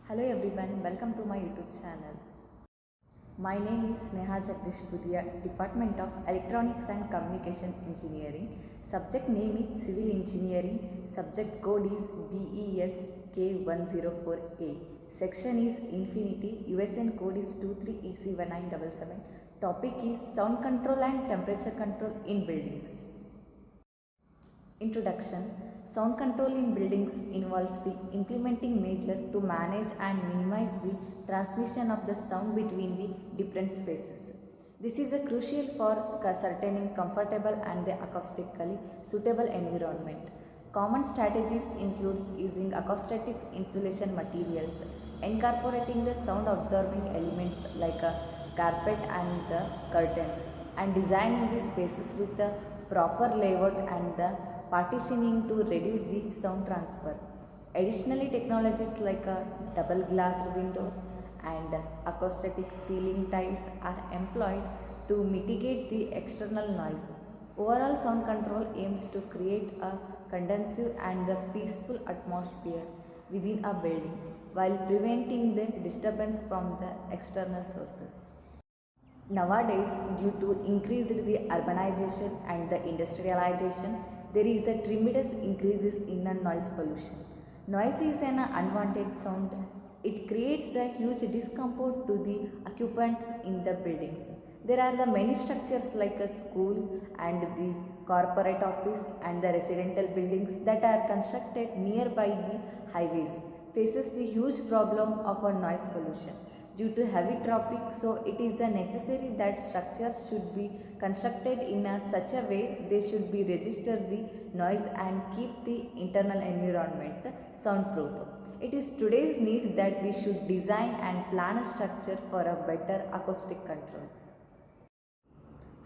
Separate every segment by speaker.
Speaker 1: Hello everyone, welcome to my YouTube channel. My name is Sneha Jagdish Budhia, Department of Electronics and Communication Engineering. Subject name is Civil Engineering. Subject code is BES K104A. Section is Infinity. USN code is 23EC1977. Topic is Sound Control and Temperature Control in Buildings. Introduction. Sound control in buildings involves the implementing measure to manage and minimize the transmission of the sound between the different spaces. This is crucial for ascertaining comfortable and the acoustically suitable environment. Common strategies includes using acoustic insulation materials, incorporating the sound absorbing elements like a carpet and the curtains, and designing the spaces with the proper layout and the partitioning to reduce the sound transfer. Additionally, technologies like double glassed windows and acoustic ceiling tiles are employed to mitigate the external noise. Overall sound control aims to create a conducive and the peaceful atmosphere within a building while preventing the disturbance from the external sources. Nowadays, due to increased the urbanization and the industrialization, there is a tremendous increases in the noise pollution. Noise is an unwanted sound. It creates a huge discomfort to the occupants in the buildings. There are the many structures like a school and the corporate office and the residential buildings that are constructed nearby the highways faces the huge problem of a noise pollution due to heavy traffic, so it is necessary that structures should be constructed in such a way they should be register the noise and keep the internal environment soundproof. It is today's need that we should design and plan a structure for a better acoustic control.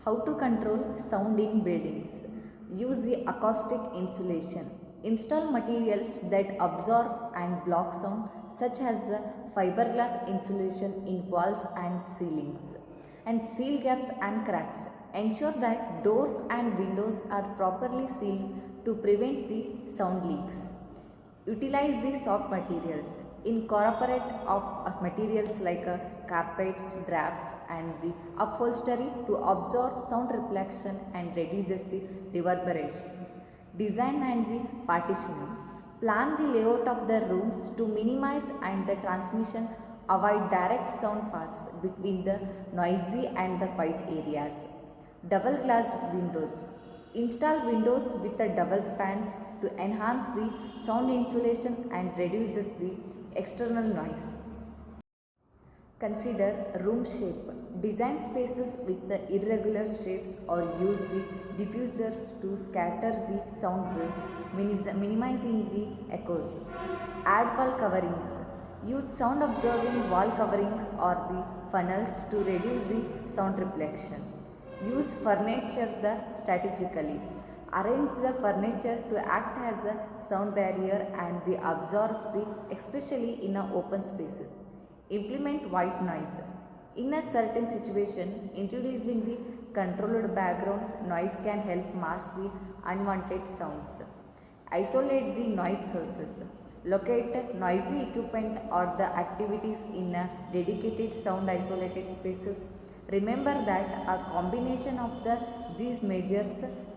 Speaker 1: How to control sound in buildings? Use the acoustic insulation. Install materials that absorb and block sound such as fiberglass insulation in walls and ceilings, and seal gaps and cracks. Ensure that doors and windows are properly sealed to prevent the sound leaks. Utilize the soft materials. Incorporate materials like carpets, drapes and the upholstery to absorb sound reflection and reduces the reverberations. Design and the partitioning. Plan the layout of the rooms to minimize and the transmission. Avoid direct sound paths between the noisy and the quiet areas. Double glass windows. Install windows with the double panes to enhance the sound insulation and reduces the external noise. Consider room shape. Design spaces with the irregular shapes or use the diffusers to scatter the sound waves, minimizing the echoes. Add wall coverings. Use sound absorbing wall coverings or the funnels to reduce the sound reflection. Use furniture strategically. Arrange the furniture to act as a sound barrier and the absorbs the especially in open spaces. Implement white noise. In a certain situation, introducing the controlled background noise can help mask the unwanted sounds. Isolate the noise sources. Locate noisy equipment or the activities in a dedicated sound isolated spaces. Remember that a combination of these measures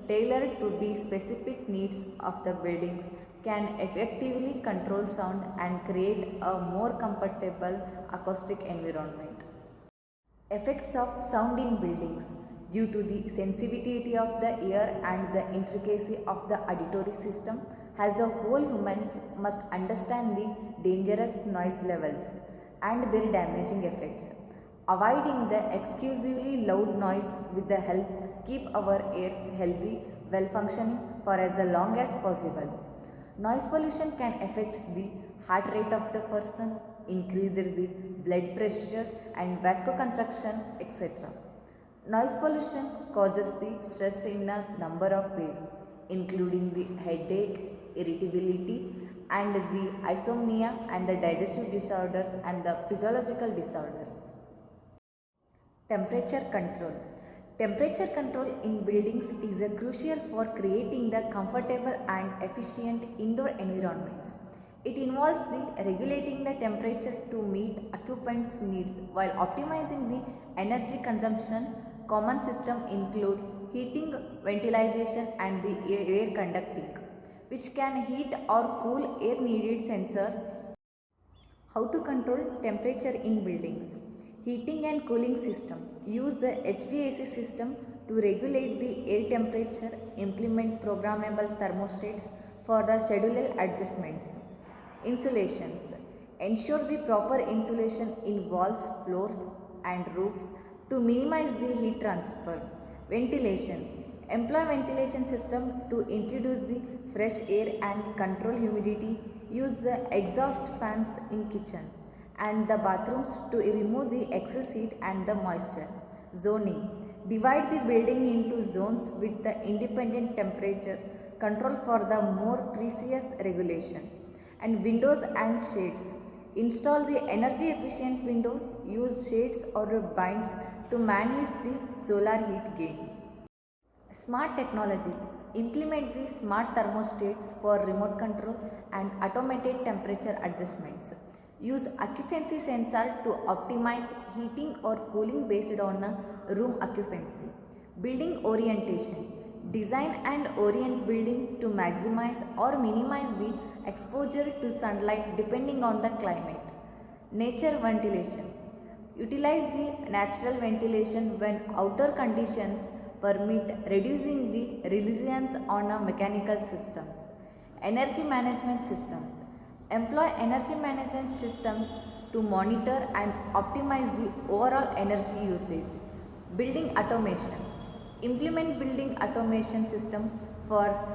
Speaker 1: tailored to the specific needs of the buildings can effectively control sound and create a more comfortable acoustic environment. Effects of sound in buildings. Due to the sensitivity of the ear and the intricacy of the auditory system, as a whole humans must understand the dangerous noise levels and their damaging effects. Avoiding the excessively loud noise with the help keep our ears healthy, well functioning for as long as possible. Noise pollution can affect the heart rate of the person, increase the blood pressure and vasoconstriction, etc. Noise pollution causes the stress in a number of ways, including the headache, irritability, and the insomnia and the digestive disorders and the physiological disorders. Temperature control. Temperature control in buildings is crucial for creating the comfortable and efficient indoor environments. It involves the regulating the temperature to meet occupants' needs while optimizing the energy consumption. Common system include heating, ventilation and the air conducting, which can heat or cool air needed sensors. How to control temperature in buildings? Heating and cooling system. Use the HVAC system to regulate the air temperature. Implement programmable thermostats for the scheduled adjustments. Insulations. Ensure the proper insulation in walls, floors and roofs to minimize the heat transfer. Ventilation. Employ ventilation system to introduce the fresh air and control humidity. Use the exhaust fans in kitchen and the bathrooms to remove the excess heat and the moisture. Zoning. Divide the building into zones with the independent temperature control for the more precise regulation. And windows and shades. Install the energy efficient windows. Use shades or blinds to manage the solar heat gain. Smart technologies. Implement the smart thermostats for remote control and automated temperature adjustments. Use occupancy sensor to optimize heating or cooling based on room occupancy. Building orientation. Design and orient buildings to maximize or minimize the exposure to sunlight depending on the climate. Nature ventilation. Utilize the natural ventilation when outdoor conditions permit, reducing the reliance on mechanical systems. Energy management systems. Employ energy management systems to monitor and optimize the overall energy usage. Building automation. Implement building automation system for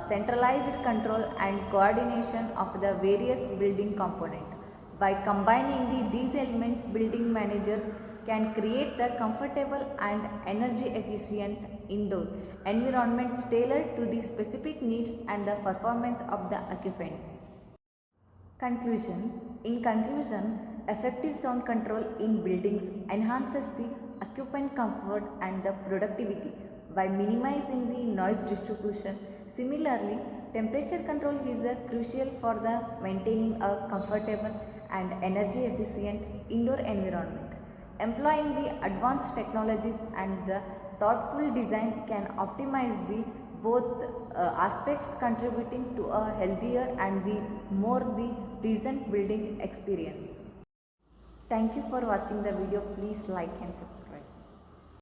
Speaker 1: centralized control and coordination of the various building components. By combining these elements, building managers can create the comfortable and energy efficient indoor environments tailored to the specific needs and the performance of the occupants. Conclusion. In conclusion, effective sound control in buildings enhances the occupant comfort and the productivity by minimizing the noise distribution. Similarly, temperature control is crucial for the maintaining a comfortable and energy efficient indoor environment. Employing the advanced technologies and the thoughtful design can optimize the both aspects, contributing to a healthier and the more the pleasant building experience. Thank you for watching the video. Please like and subscribe.